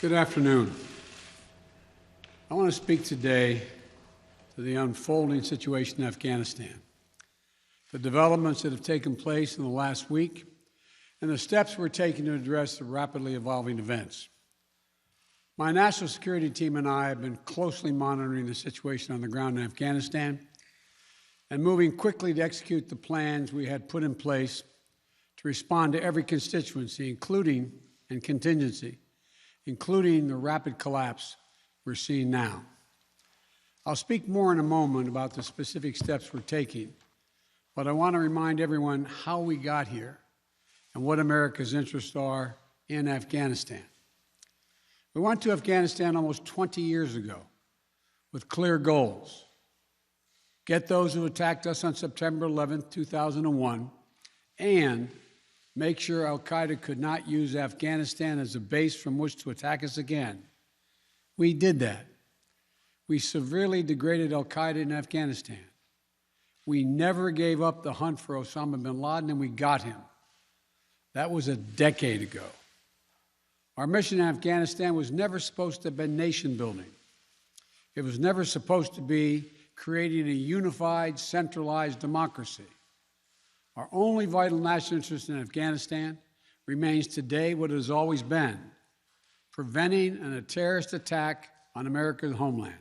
Good afternoon. I want to speak today to the unfolding situation in Afghanistan, the developments that have taken place in the last week, and the steps we're taking to address the rapidly evolving events. My national security team and I have been closely monitoring the situation on the ground in Afghanistan and moving quickly to execute the plans we had put in place to respond to every constituency, including the rapid collapse we're seeing now. I'll speak more in a moment about the specific steps we're taking, but I want to remind everyone how we got here and what America's interests are in Afghanistan. We went to Afghanistan almost 20 years ago with clear goals. Get those who attacked us on September 11, 2001, and make sure al-Qaeda could not use Afghanistan as a base from which to attack us again. We did that. We severely degraded al-Qaeda in Afghanistan. We never gave up the hunt for Osama bin Laden, and we got him. That was a decade ago. Our mission in Afghanistan was never supposed to have been nation building. It was never supposed to be creating a unified, centralized democracy. Our only vital national interest in Afghanistan remains today what it has always been: preventing a terrorist attack on America's homeland.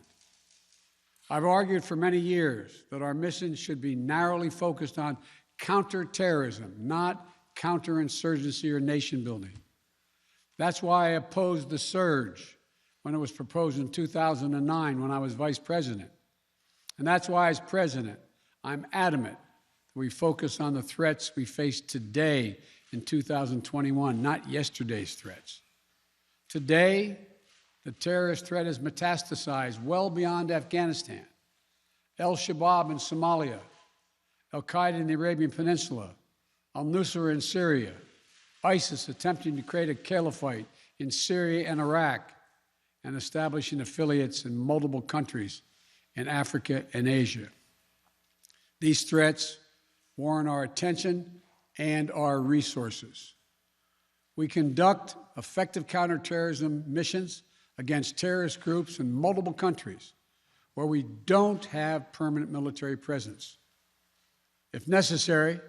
I've argued for many years that our mission should be narrowly focused on counterterrorism, not counterinsurgency or nation building. That's why I opposed the surge when it was proposed in 2009 when I was vice president. And that's why, as president, I'm adamant we focus on the threats we face today in 2021, not yesterday's threats. Today, the terrorist threat has metastasized well beyond Afghanistan. Al-Shabaab in Somalia, al-Qaeda in the Arabian Peninsula, al-Nusra in Syria, ISIS attempting to create a caliphate in Syria and Iraq, and establishing affiliates in multiple countries in Africa and Asia. These threats warrant our attention and our resources. We conduct effective counterterrorism missions against terrorist groups in multiple countries where we don't have permanent military presence. If necessary,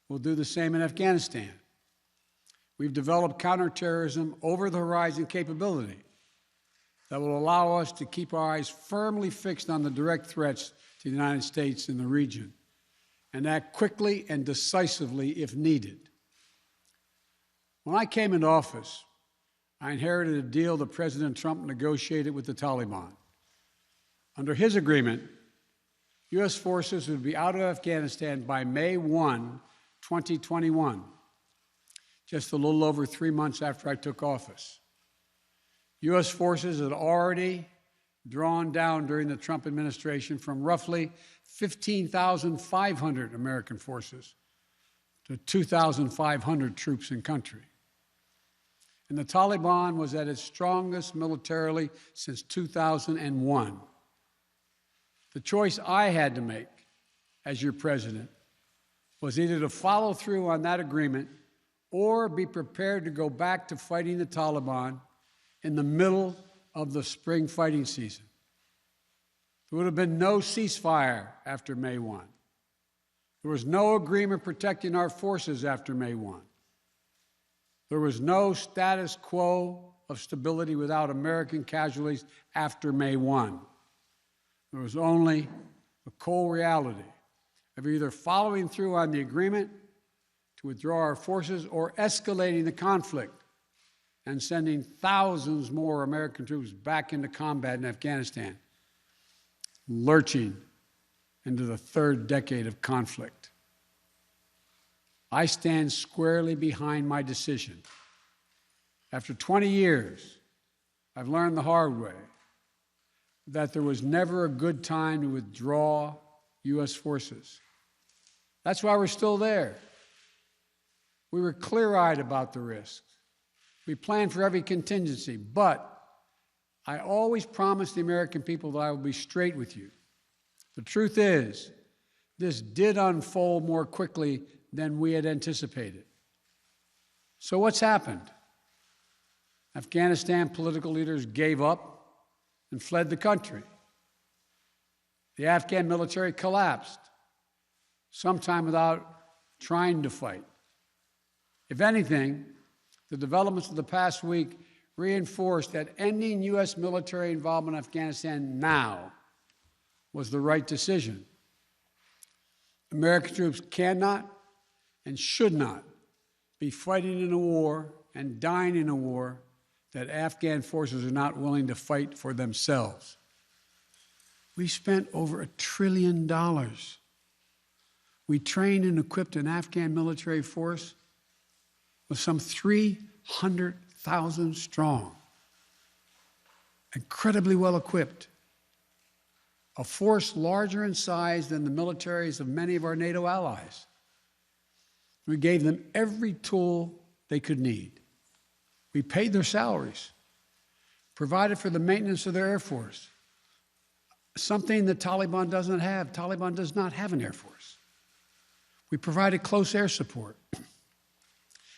we'll do the same in Afghanistan. We've developed counterterrorism over-the-horizon capability that will allow us to keep our eyes firmly fixed on the direct threats to the United States in the region and act quickly and decisively if needed. When I came into office, I inherited a deal that President Trump negotiated with the Taliban. Under his agreement, U.S. forces would be out of Afghanistan by May 1, 2021, just a little over 3 months after I took office. U.S. forces had already drawn down during the Trump administration from roughly 15,500 American forces to 2,500 troops in country. And the Taliban was at its strongest militarily since 2001. The choice I had to make as your president was either to follow through on that agreement or be prepared to go back to fighting the Taliban in the middle of the spring fighting season. There would have been no ceasefire after May 1. There was no agreement protecting our forces after May 1. There was no status quo of stability without American casualties after May 1. There was only the cold reality of either following through on the agreement to withdraw our forces or escalating the conflict and sending thousands more American troops back into combat in Afghanistan, lurching into the third decade of conflict. I stand squarely behind my decision. After 20 years, I've learned the hard way that there was never a good time to withdraw U.S. forces. That's why we're still there. We were clear-eyed about the risks. We planned for every contingency, but I always promised the American people that I would be straight with you. The truth is, this did unfold more quickly than we had anticipated. So what's happened? Afghanistan political leaders gave up and fled the country. The Afghan military collapsed, sometime without trying to fight. If anything, the developments of the past week reinforced that ending U.S. military involvement in Afghanistan now was the right decision. American troops cannot and should not be fighting in a war and dying in a war that Afghan forces are not willing to fight for themselves. We spent over $1 trillion. We trained and equipped an Afghan military force with some 300,000 strong, incredibly well equipped, a force larger in size than the militaries of many of our NATO allies. We gave them every tool they could need. We paid their salaries, provided for the maintenance of their Air Force, something the Taliban doesn't have. Taliban does not have an Air Force. We provided close air support.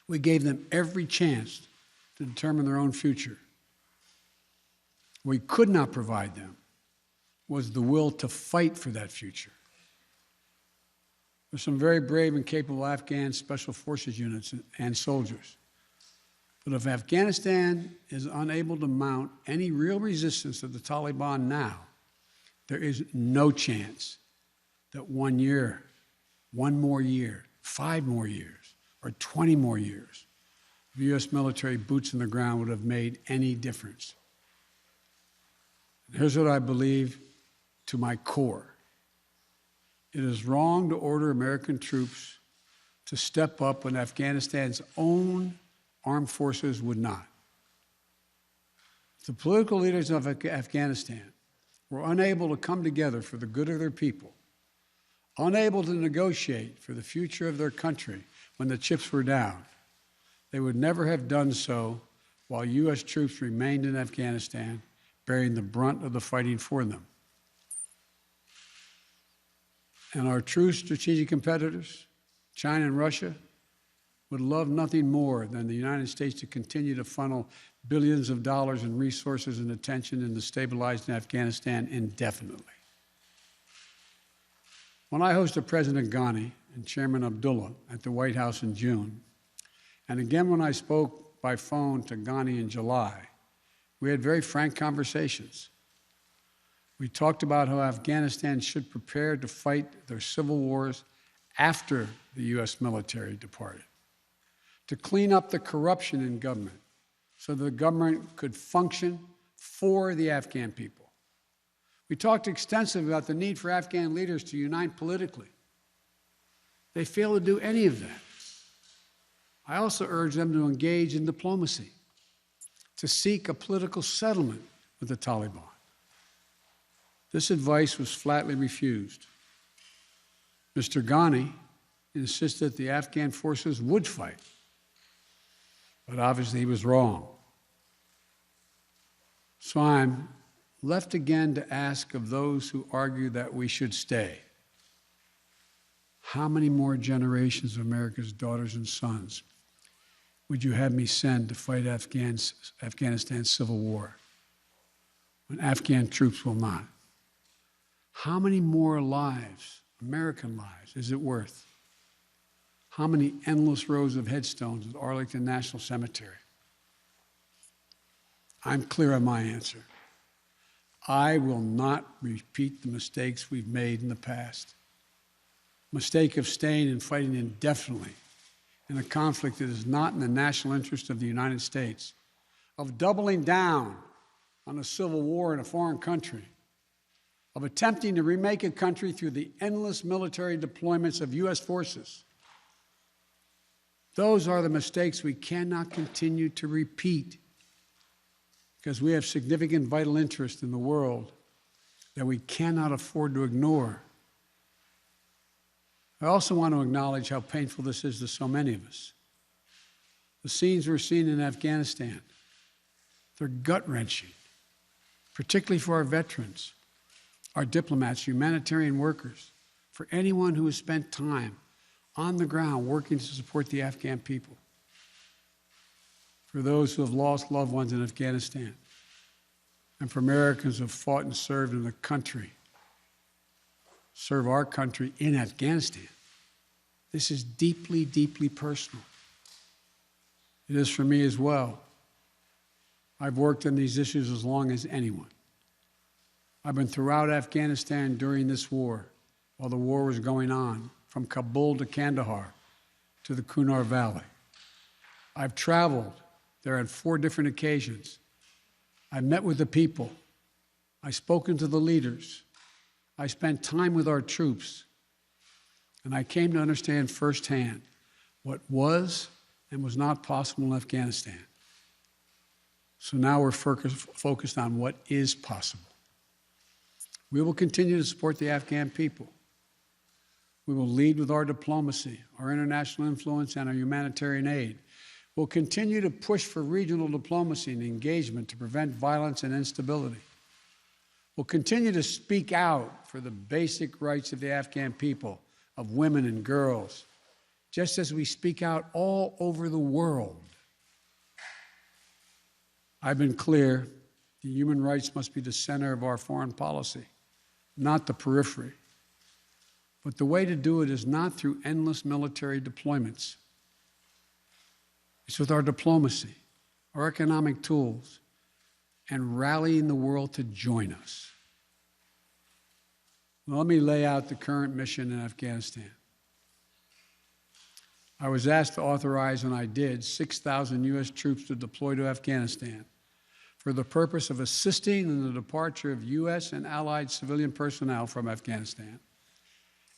We gave them every chance to determine their own future. What we could not provide them was the will to fight for that future. There's some very brave and capable Afghan special forces units and soldiers. But if Afghanistan is unable to mount any real resistance to the Taliban now, there is no chance that 1 year, 1 more year, 5 more years, or 20 more years of U.S. military boots on the ground would have made any difference. And here's what I believe to my core. It is wrong to order American troops to step up when Afghanistan's own armed forces would not. The political leaders of Afghanistan were unable to come together for the good of their people, unable to negotiate for the future of their country when the chips were down. They would never have done so while U.S. troops remained in Afghanistan, bearing the brunt of the fighting for them. And our true strategic competitors, China and Russia, would love nothing more than the United States to continue to funnel billions of dollars in resources and attention into stabilizing Afghanistan indefinitely. When I hosted President Ghani and Chairman Abdullah at the White House in June, and again when I spoke by phone to Ghani in July, we had very frank conversations. We talked about how Afghanistan should prepare to fight their civil wars after the U.S. military departed, to clean up the corruption in government so the government could function for the Afghan people. We talked extensively about the need for Afghan leaders to unite politically. They failed to do any of that. I also urged them to engage in diplomacy, to seek a political settlement with the Taliban. This advice was flatly refused. Mr. Ghani insisted the Afghan forces would fight, but obviously he was wrong. So I'm left again to ask of those who argue that we should stay, how many more generations of America's daughters and sons would you have me send to fight Afghanistan's civil war when Afghan troops will not? How many more lives, American lives, is it worth? How many endless rows of headstones at Arlington National Cemetery? I'm clear on my answer. I will not repeat the mistakes we've made in the past. Mistake of staying and fighting indefinitely in a conflict that is not in the national interest of the United States, of doubling down on a civil war in a foreign country, of attempting to remake a country through the endless military deployments of U.S. forces. Those are the mistakes we cannot continue to repeat because we have significant vital interest in the world that we cannot afford to ignore. I also want to acknowledge how painful this is to so many of us. The scenes we're seeing in Afghanistan, they're gut-wrenching, particularly for our veterans, our diplomats, humanitarian workers, for anyone who has spent time on the ground working to support the Afghan people. for those who have lost loved ones in Afghanistan, and for Americans who have fought and served in the country, serve our country in Afghanistan. This is deeply, deeply personal. It is for me as well. I've worked on these issues as long as anyone. I've been throughout Afghanistan during this war, while the war was going on, from Kabul to Kandahar to the Kunar Valley. I've traveled there on 4 different occasions. I've met with the people. I've spoken to the leaders. I spent time with our troops. And I came to understand firsthand what was and was not possible in Afghanistan. So now we're focused on what is possible. We will continue to support the Afghan people. We will lead with our diplomacy, our international influence, and our humanitarian aid. We'll continue to push for regional diplomacy and engagement to prevent violence and instability. We'll continue to speak out for the basic rights of the Afghan people, of women and girls, just as we speak out all over the world. I've been clear that human rights must be the center of our foreign policy, not the periphery. But the way to do it is not through endless military deployments. It's with our diplomacy, our economic tools, and rallying the world to join us. Now, let me lay out the current mission in Afghanistan. I was asked to authorize, and I did, 6,000 U.S. troops to deploy to Afghanistan for the purpose of assisting in the departure of U.S. and allied civilian personnel from Afghanistan,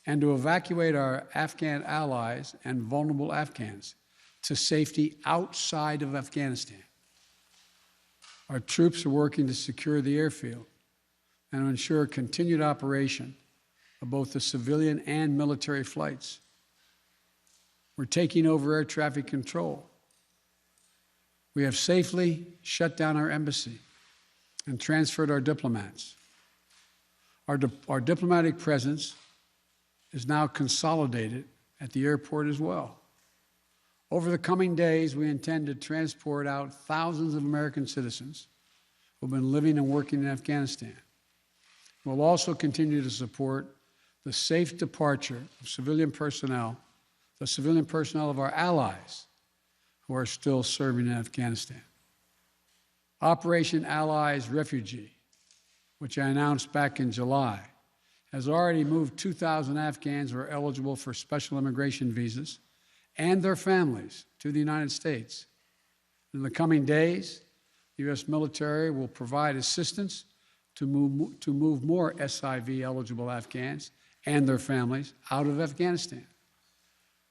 and to evacuate our Afghan allies and vulnerable Afghans to safety outside of Afghanistan. Our troops are working to secure the airfield and to ensure continued operation of both the civilian and military flights. We're taking over air traffic control. We have safely shut down our embassy and transferred our diplomats. Our diplomatic presence is now consolidated at the airport as well. Over the coming days, we intend to transport out thousands of American citizens who have been living and working in Afghanistan. We'll also continue to support the safe departure of civilian personnel, the civilian personnel of our allies who are still serving in Afghanistan. Operation Allies Refugee, which I announced back in July, has already moved 2,000 Afghans who are eligible for special immigration visas and their families to the United States. In the coming days, the U.S. military will provide assistance to move more SIV-eligible Afghans and their families out of Afghanistan.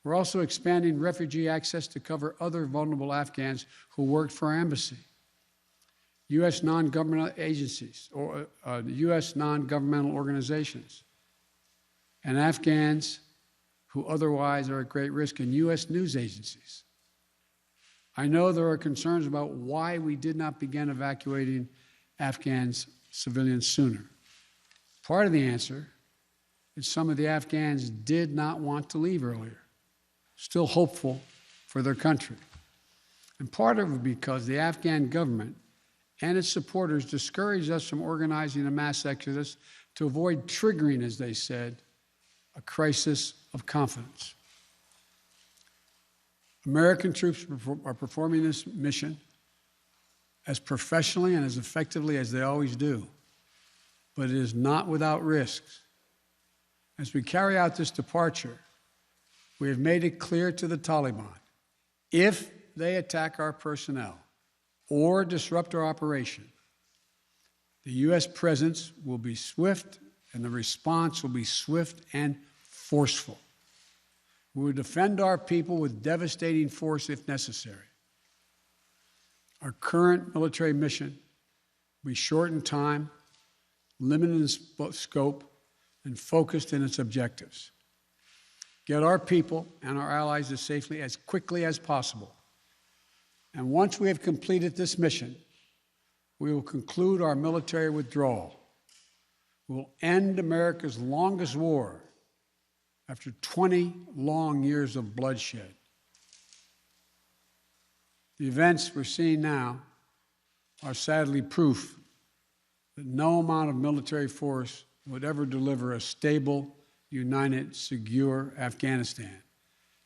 We're also expanding refugee access to cover other vulnerable Afghans who worked for our embassy. U.S. non-governmental agencies, or U.S. non-governmental organizations, and Afghans who otherwise are at great risk, and U.S. news agencies. I know there are concerns about why we did not begin evacuating Afghans civilians sooner. Part of the answer is some of the Afghans did not want to leave earlier, still hopeful for their country. And part of it because the Afghan government and its supporters discouraged us from organizing a mass exodus to avoid triggering, as they said, a crisis of confidence. American troops are performing this mission as professionally and as effectively as they always do, but it is not without risks. As we carry out this departure, we have made it clear to the Taliban, if they attack our personnel or disrupt our operation, the U.S. presence will be swift and the response will be swift and forceful. We will defend our people with devastating force if necessary. Our current military mission will be short in time, limited in scope, and focused in its objectives. Get our people and our allies as safely as quickly as possible. And once we have completed this mission, we will conclude our military withdrawal. We will end America's longest war after 20 long years of bloodshed. The events we're seeing now are sadly proof that no amount of military force would ever deliver a stable, united, secure Afghanistan,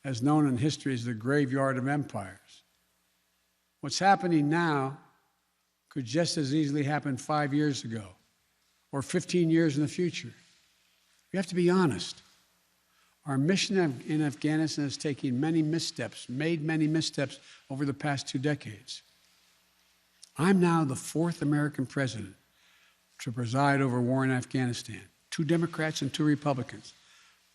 as known in history as the graveyard of empires. What's happening now could just as easily happen 5 years ago or 15 years in the future. We have to be honest. Our mission in Afghanistan has taken many missteps, made many missteps over the past 2 decades. I'm now the 4th American president to preside over war in Afghanistan, 2 Democrats and 2 Republicans.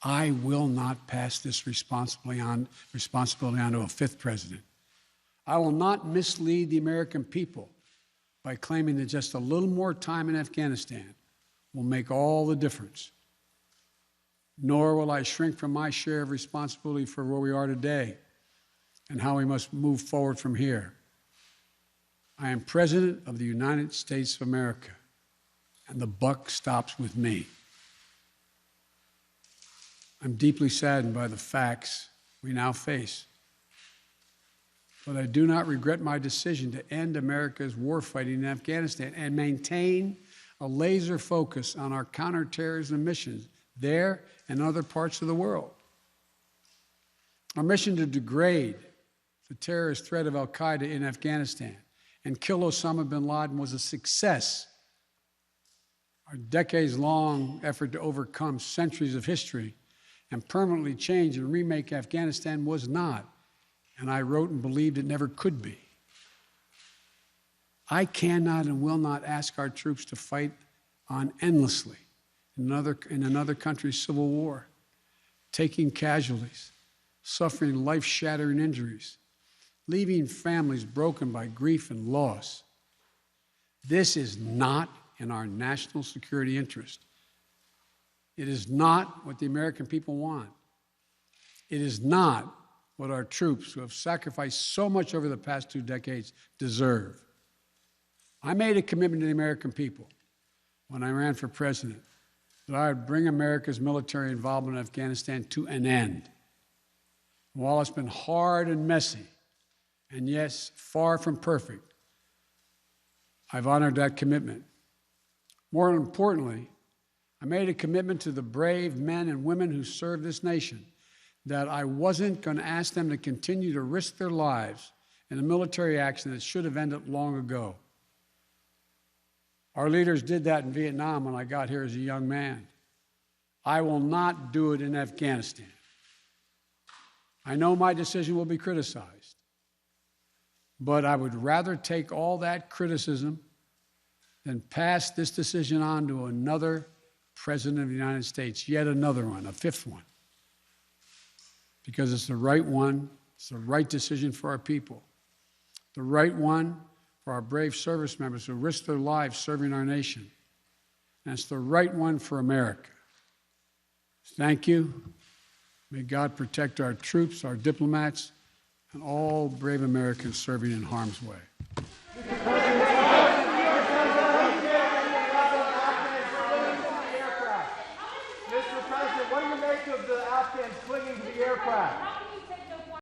I will not pass this responsibility on to a 5th president. I will not mislead the American people by claiming that just a little more time in Afghanistan will make all the difference. Nor will I shrink from my share of responsibility for where we are today and how we must move forward from here. I am President of the United States of America, and the buck stops with me. I'm deeply saddened by the facts we now face, but I do not regret my decision to end America's warfighting in Afghanistan and maintain a laser focus on our counterterrorism missions there and other parts of the world. Our mission to degrade the terrorist threat of al-Qaeda in Afghanistan and kill Osama bin Laden was a success. Our decades-long effort to overcome centuries of history and permanently change and remake Afghanistan was not, and I wrote and believed it never could be. I cannot and will not ask our troops to fight on endlessly in another country's civil war, taking casualties, suffering life-shattering injuries, leaving families broken by grief and loss. This is not in our national security interest. It is not what the American people want. It is not what our troops, who have sacrificed so much over the past 2 decades, deserve. I made a commitment to the American people when I ran for president that I would bring America's military involvement in Afghanistan to an end. While it's been hard and messy, and yes, far from perfect, I've honored that commitment. More importantly, I made a commitment to the brave men and women who serve this nation that I wasn't going to ask them to continue to risk their lives in a military action that should have ended long ago. Our leaders did that in Vietnam when I got here as a young man. I will not do it in Afghanistan. I know my decision will be criticized, but I would rather take all that criticism than pass this decision on to another president of the United States, yet another one, a 5th one, because it's the right one, it's the right decision for our people, the right one for our brave service members who risk their lives serving our nation, and it's the right one for America. Thank you. May God protect our troops, our diplomats, and all brave Americans serving in harm's way. Mr. President, what do you make of the Afghans clinging to the aircraft?